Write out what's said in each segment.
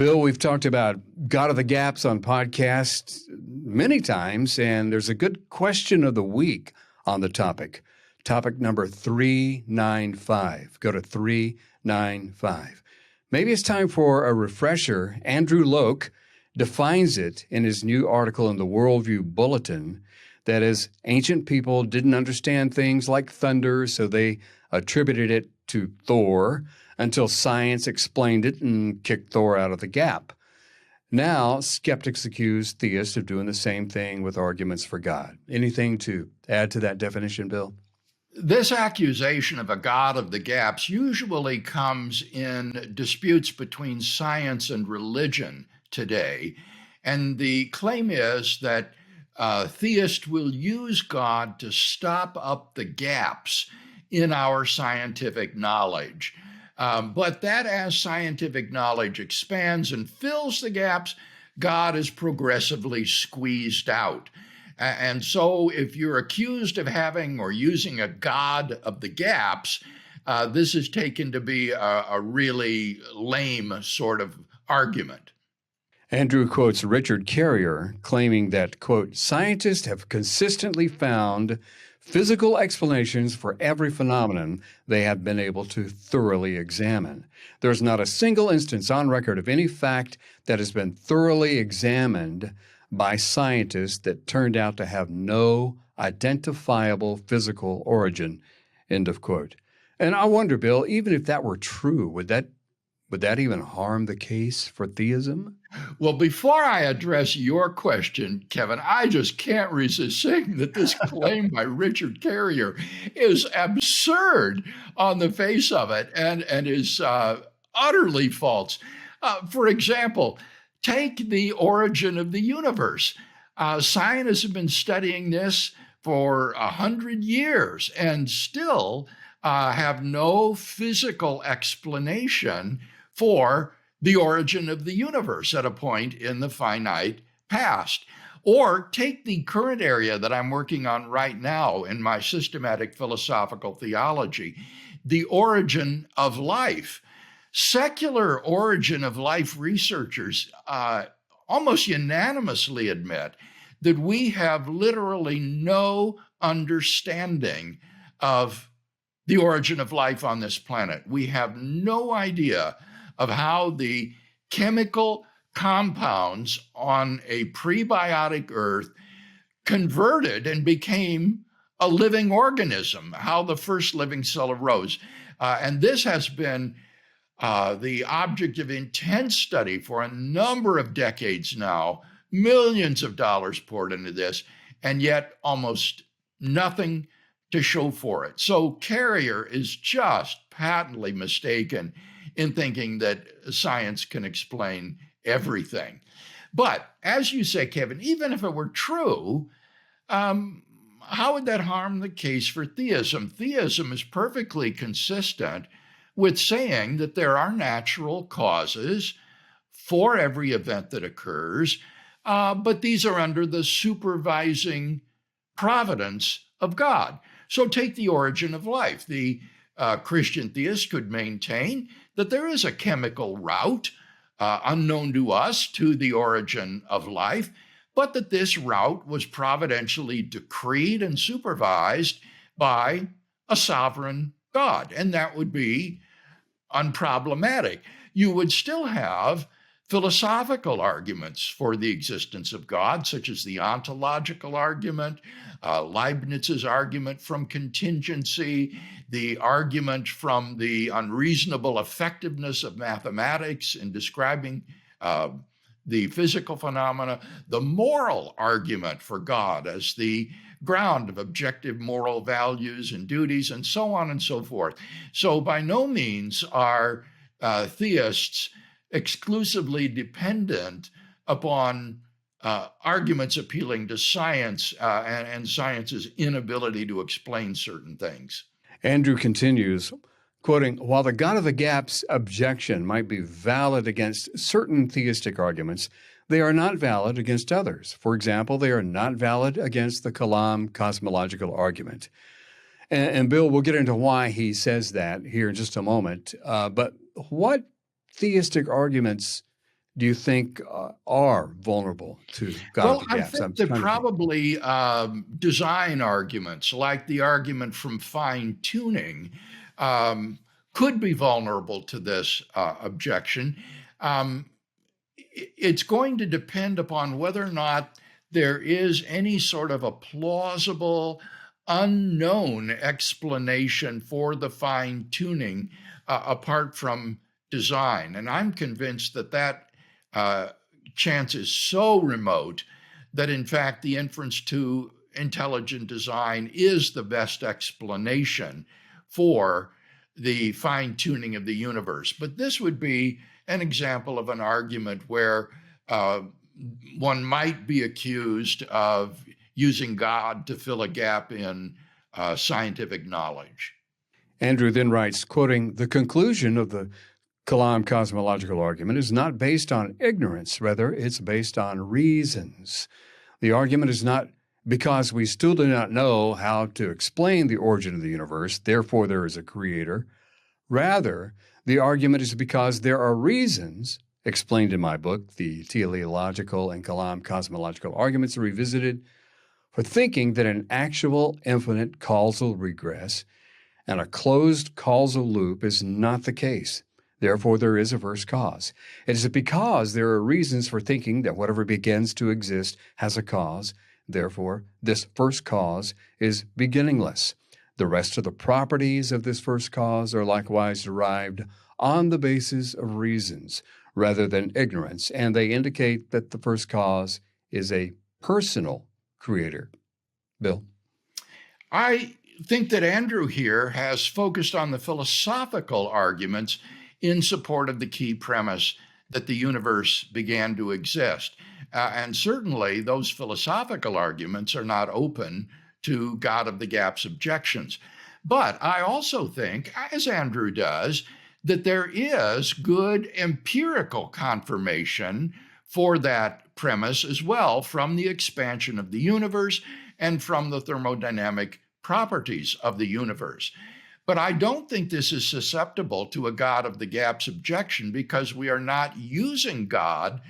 Bill, we've talked about God of the Gaps on podcasts many times, and there's a good question of the week on the topic. Topic number 395. Go to 395. Maybe it's time for a refresher. Andrew Loke defines it in his new article in the Worldview Bulletin. That is, ancient people didn't understand things like thunder, so they attributed it to Thor until science explained it and kicked Thor out of the gap. Now, skeptics accuse theists of doing the same thing with arguments for God. Anything to add to that definition, Bill? This accusation of a God of the gaps usually comes in disputes between science and religion today. And the claim is that theists will use God to stop up the gaps in our scientific knowledge. But that as scientific knowledge expands and fills the gaps, God is progressively squeezed out. And so if you're accused of having or using a God of the gaps, this is taken to be a really lame sort of argument. Andrew quotes Richard Carrier, claiming that, quote, scientists have consistently found physical explanations for every phenomenon they have been able to thoroughly examine. There's not a single instance on record of any fact that has been thoroughly examined by scientists that turned out to have no identifiable physical origin, end of quote. And I wonder, Bill, even if that were true, would that even harm the case for theism? Well, before I address your question, Kevin, I just can't resist saying that this claim by Richard Carrier is absurd on the face of it and is utterly false. For example, take the origin of the universe. Scientists have been studying this for 100 years and still have no physical explanation for the origin of the universe at a point in the finite past. Or take the current area that I'm working on right now in my systematic philosophical theology, the origin of life. Secular origin of life researchers almost unanimously admit that we have literally no understanding of the origin of life on this planet. We have no idea of how the chemical compounds on a prebiotic Earth converted and became a living organism, how the first living cell arose. And this has been the object of intense study for a number of decades now, millions of dollars poured into this, and yet almost nothing to show for it. So Carrier is just patently mistaken in thinking that science can explain everything. But as you say, Kevin, even if it were true, how would that harm the case for theism? Theism is perfectly consistent with saying that there are natural causes for every event that occurs, but these are under the supervising providence of God. So take the origin of life. The Christian theist could maintain that there is a chemical route unknown to us to the origin of life, but that this route was providentially decreed and supervised by a sovereign God, and that would be unproblematic. You would still have philosophical arguments for the existence of God, such as the ontological argument, Leibniz's argument from contingency, the argument from the unreasonable effectiveness of mathematics in describing the physical phenomena, the moral argument for God as the ground of objective moral values and duties, and so on and so forth. So by no means are theists exclusively dependent upon arguments appealing to science and science's inability to explain certain things. Andrew continues, quoting, while the God of the Gaps objection might be valid against certain theistic arguments, they are not valid against others. For example, they are not valid against the Kalam Cosmological Argument. And Bill, we'll get into why he says that here in just a moment. But what theistic arguments do you think are vulnerable to God of Well, the I gaps? think I'm that trying to think. probably design arguments, like the argument from fine tuning, um, could be vulnerable to this objection. Um, it's going to depend upon whether or not there is any sort of a plausible, unknown explanation for the fine tuning apart from design. And I'm convinced that that uh, chance is so remote that, in fact, the inference to intelligent design is the best explanation for the fine tuning of the universe. But this would be an example of an argument where uh, one might be accused of using God to fill a gap in scientific knowledge. Andrew then writes, quoting, "The conclusion of the Kalam cosmological argument is not based on ignorance. Rather, it's based on reasons. The argument is not because we still do not know how to explain the origin of the universe, therefore there is a creator. Rather, the argument is because there are reasons, explained in my book, The Teleological and Kalam Cosmological Arguments Revisited, for thinking that an actual infinite causal regress and a closed causal loop is not the case. Therefore, there is a first cause. It is because there are reasons for thinking that whatever begins to exist has a cause. Therefore, this first cause is beginningless. The rest of the properties of this first cause are likewise derived on the basis of reasons rather than ignorance, and they indicate that the first cause is a personal creator." Bill? I think that Andrew here has focused on the philosophical arguments in support of the key premise that the universe began to exist. And certainly those philosophical arguments are not open to God of the gaps objections. But I also think, as Andrew does, that there is good empirical confirmation for that premise as well from the expansion of the universe and from the thermodynamic properties of the universe. But I don't think this is susceptible to a God of the gaps objection because we are not using God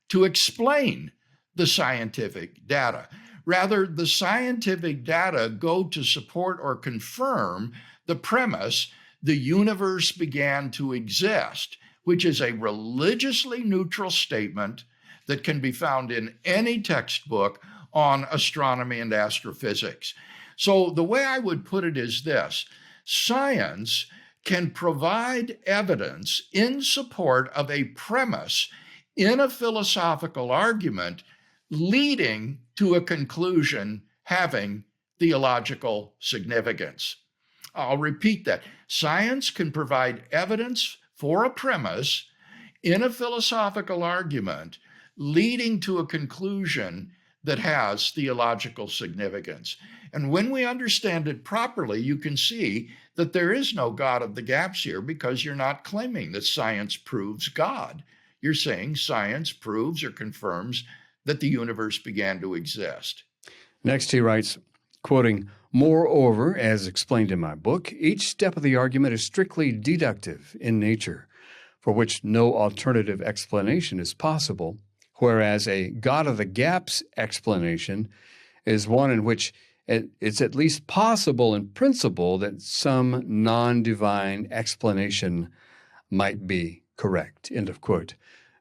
to explain the scientific data. Rather, the scientific data go to support or confirm the premise the universe began to exist, which is a religiously neutral statement that can be found in any textbook on astronomy and astrophysics. So the way I would put it is this: science can provide evidence in support of a premise in a philosophical argument leading to a conclusion having theological significance. I'll repeat that. Science can provide evidence for a premise in a philosophical argument leading to a conclusion that has theological significance. And when we understand it properly, you can see that there is no God of the gaps here because you're not claiming that science proves God. You're saying science proves or confirms that the universe began to exist. Next, he writes, quoting, "Moreover, as explained in my book, each step of the argument is strictly deductive in nature, for which no alternative explanation is possible, whereas a God of the gaps explanation is one in which it's at least possible in principle that some non-divine explanation might be correct." End of quote.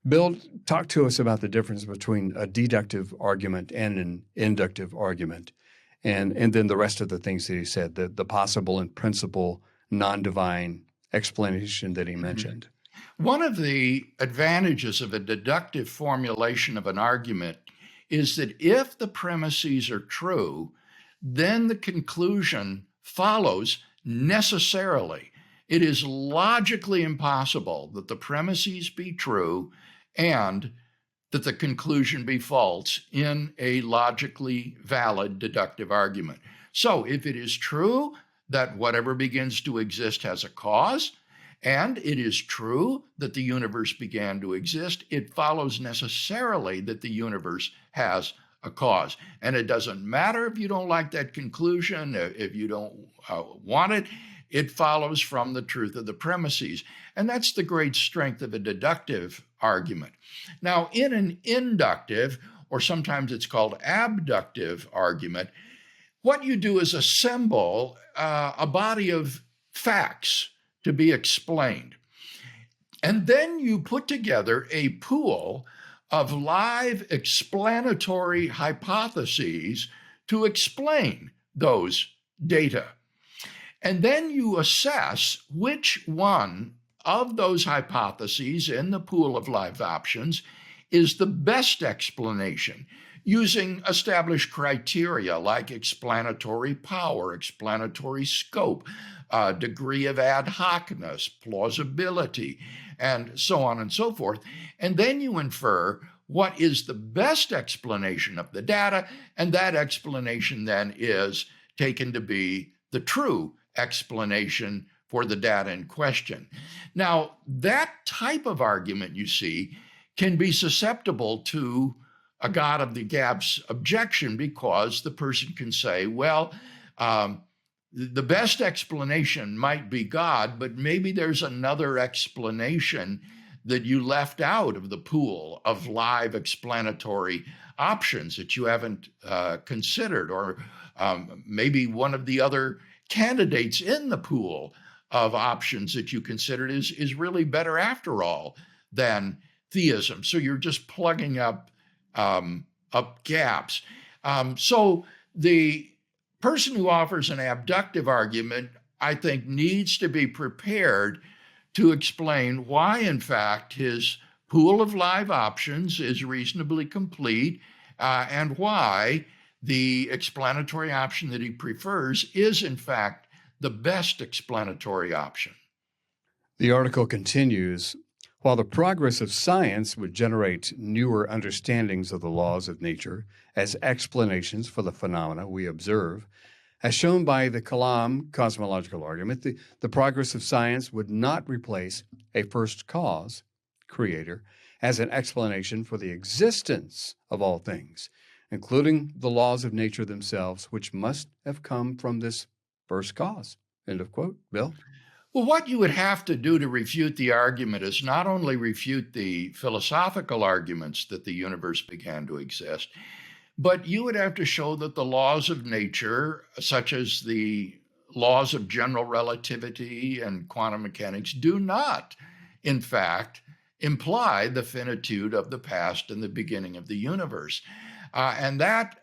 Bill, talk to us about the difference between a deductive argument and an inductive argument, and then the rest of the things that he said, the possible in principle non-divine explanation that he mentioned. One of the advantages of a deductive formulation of an argument is that if the premises are true, then the conclusion follows necessarily. It is logically impossible that the premises be true and that the conclusion be false in a logically valid deductive argument. So if it is true that whatever begins to exist has a cause, and it is true that the universe began to exist, it follows necessarily that the universe has a cause. And it doesn't matter if you don't like that conclusion, if you don't want it, It follows from the truth of the premises. And that's the great strength of a deductive argument. Now, in an inductive, or sometimes it's called abductive argument, what you do is assemble a body of facts to be explained. And then you put together a pool of live explanatory hypotheses to explain those data. And then you assess which one of those hypotheses in the pool of live options is the best explanation, using established criteria like explanatory power, explanatory scope, degree of ad hocness, plausibility, and so on and so forth. And then you infer what is the best explanation of the data, and that explanation then is taken to be the true explanation for the data in question. Now, that type of argument, you see, can be susceptible to a God of the gaps objection, because the person can say, well, the best explanation might be God, but maybe there's another explanation that you left out of the pool of live explanatory options that you haven't considered, or maybe one of the other candidates in the pool of options that you considered is really better after all than theism. So you're just plugging up gaps. So the person who offers an abductive argument, I think, needs to be prepared to explain why, in fact, his pool of live options is reasonably complete, and why the explanatory option that he prefers is, in fact, the best explanatory option. The article continues, while the progress of science would generate newer understandings of the laws of nature as explanations for the phenomena we observe, as shown by the Kalam Cosmological Argument, the progress of science would not replace a first cause, creator, as an explanation for the existence of all things, including the laws of nature themselves, which must have come from this first cause. End of quote. Bill? Well, what you would have to do to refute the argument is not only refute the philosophical arguments that the universe began to exist, but you would have to show that the laws of nature, such as the laws of general relativity and quantum mechanics, do not, in fact, imply the finitude of the past and the beginning of the universe. And that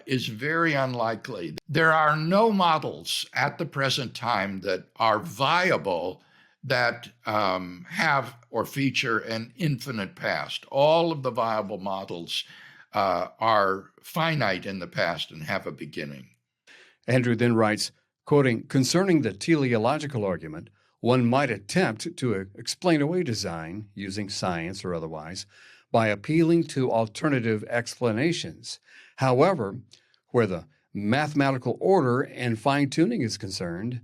is very unlikely. There are no models at the present time that are viable that have or feature an infinite past. All of the viable models are finite in the past and have a beginning. Andrew then writes, quoting, concerning the teleological argument, one might attempt to explain away design, using science or otherwise, by appealing to alternative explanations. However, where the mathematical order and fine-tuning is concerned,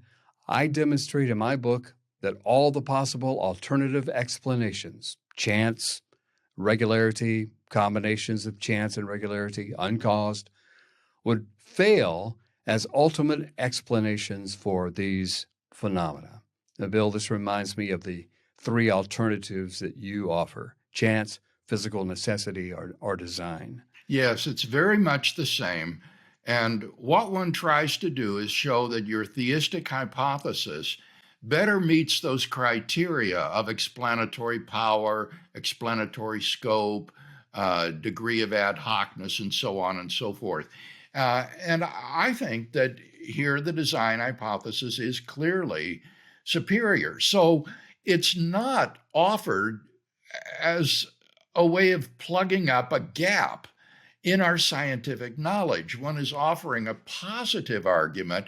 I demonstrate in my book that all the possible alternative explanations, chance, regularity, combinations of chance and regularity, uncaused, would fail as ultimate explanations for these phenomena. Now, Bill, this reminds me of the three alternatives that you offer: chance, physical necessity, or design. Yes, it's very much the same. And what one tries to do is show that your theistic hypothesis better meets those criteria of explanatory power, explanatory scope, degree of ad hocness, and so on and so forth. And I think that here the design hypothesis is clearly superior. So it's not offered as a way of plugging up a gap in our scientific knowledge. One is offering a positive argument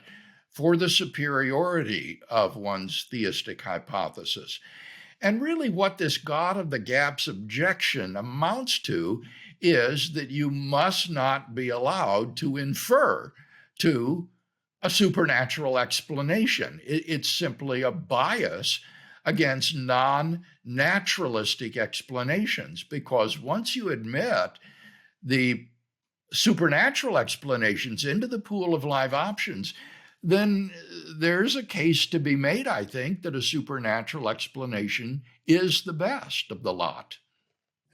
for the superiority of one's theistic hypothesis. And really what this God of the gaps objection amounts to is that you must not be allowed to infer to a supernatural explanation. It's simply a bias against non-naturalistic explanations, because once you admit the supernatural explanations into the pool of live options, then there's a case to be made, I think, that a supernatural explanation is the best of the lot.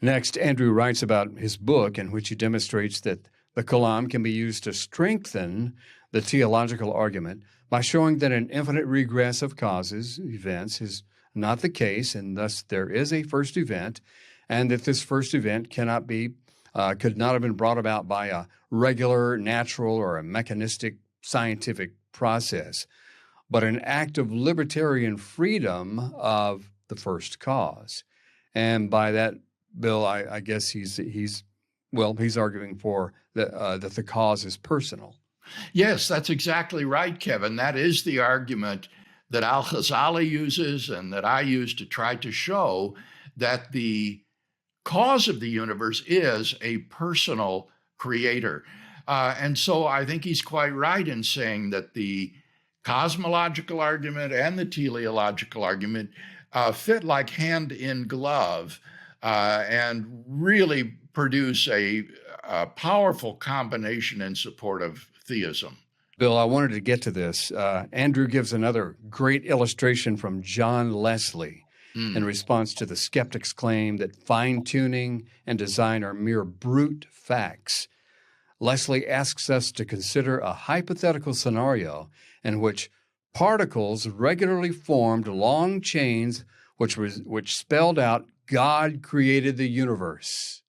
Next, Andrew writes about his book in which he demonstrates that the Kalam can be used to strengthen the teleological argument by showing that an infinite regress of causes, events, is not the case, and thus there is a first event, and that this first event could not have been brought about by a regular, natural, or a mechanistic scientific process, but an act of libertarian freedom of the first cause. And by that, Bill, I guess he's arguing for that the cause is personal. Yes, that's exactly right, Kevin. That is the argument that Al-Ghazali uses and that I use to try to show that the cause of the universe is a personal creator. And so I think he's quite right in saying that the cosmological argument and the teleological argument fit like hand in glove and really produce a powerful combination in support of theism. Bill, I wanted to get to this. Andrew gives another great illustration from John Leslie in response to the skeptic's claim that fine-tuning and design are mere brute facts. Leslie asks us to consider a hypothetical scenario in which particles regularly formed long chains which spelled out God created the universe.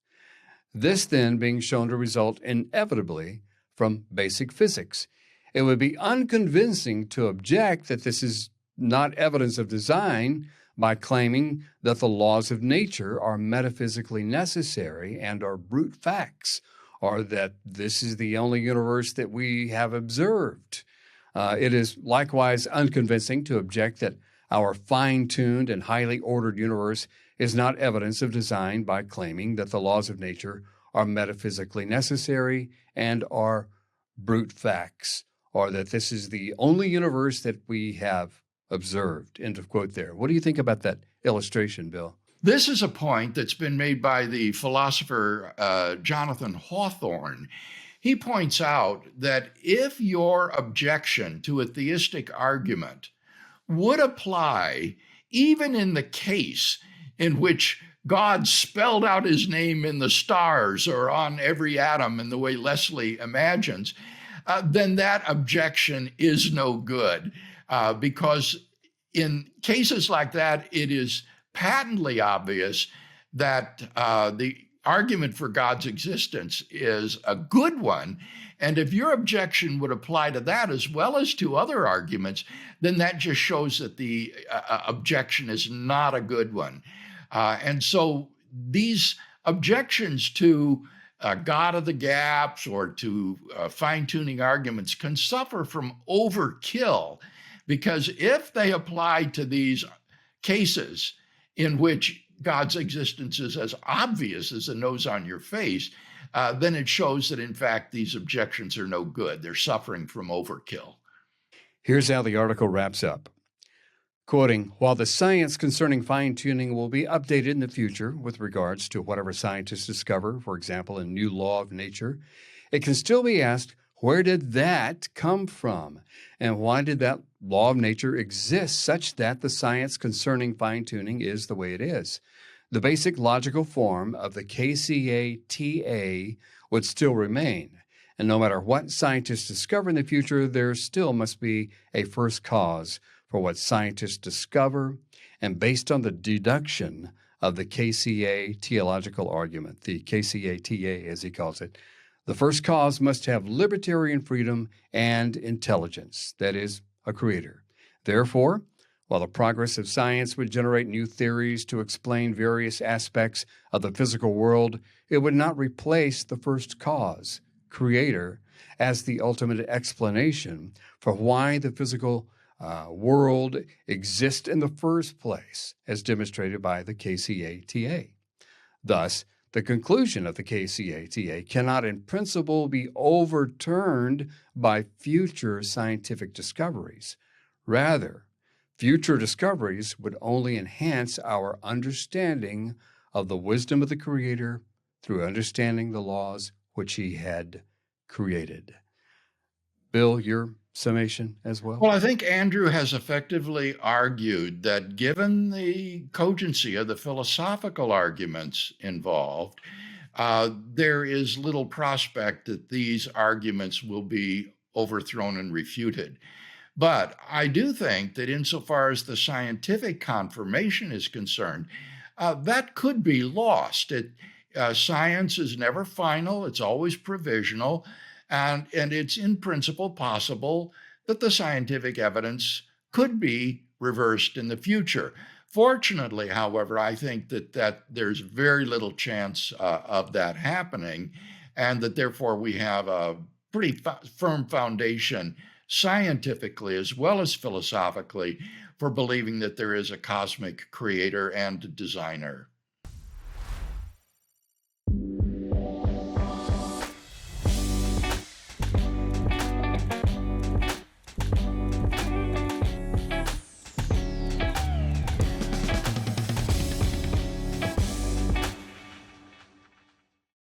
This then being shown to result inevitably from basic physics. It would be unconvincing to object that this is not evidence of design by claiming that the laws of nature are metaphysically necessary and are brute facts, or that this is the only universe that we have observed. It is likewise unconvincing to object that our fine-tuned and highly ordered universe is not evidence of design by claiming that the laws of nature are metaphysically necessary and are brute facts, or that this is the only universe that we have observed. End of quote there. What do you think about that illustration, Bill? This is a point that's been made by the philosopher Jonathan Hawthorne. He points out that if your objection to a theistic argument would apply even in the case in which God spelled out his name in the stars or on every atom in the way Leslie imagines, then that objection is no good. Because in cases like that, it is patently obvious that the argument for God's existence is a good one. And if your objection would apply to that as well as to other arguments, then that just shows that the objection is not a good one. And so these objections to God of the gaps or to fine-tuning arguments can suffer from overkill, because if they apply to these cases in which God's existence is as obvious as the nose on your face, then it shows that, in fact, these objections are no good. They're suffering from overkill. Here's how the article wraps up. Quoting, while the science concerning fine-tuning will be updated in the future with regards to whatever scientists discover, for example, a new law of nature, it can still be asked, where did that come from? And why did that law of nature exist such that the science concerning fine-tuning is the way it is? The basic logical form of the KCA-TA would still remain. And no matter what scientists discover in the future, there still must be a first cause for what scientists discover, and based on the deduction of the KCA teleological argument, the KCA-TA as he calls it, the first cause must have libertarian freedom and intelligence, that is, a creator. Therefore, while the progress of science would generate new theories to explain various aspects of the physical world, it would not replace the first cause, creator, as the ultimate explanation for why the physical world exists in the first place, as demonstrated by the KCA-TA. Thus, the conclusion of the KCA-TA cannot in principle be overturned by future scientific discoveries. Rather, future discoveries would only enhance our understanding of the wisdom of the Creator through understanding the laws which He had created. Bill, your summation as well? Well, I think Andrew has effectively argued that given the cogency of the philosophical arguments involved, there is little prospect that these arguments will be overthrown and refuted. But I do think that insofar as the scientific confirmation is concerned, that could be lost. Science is never final, it's always provisional, and it's in principle possible that the scientific evidence could be reversed in the future. Fortunately, however, I think that there's very little chance of that happening, and that therefore we have a pretty firm foundation scientifically as well as philosophically for believing that there is a cosmic creator and designer.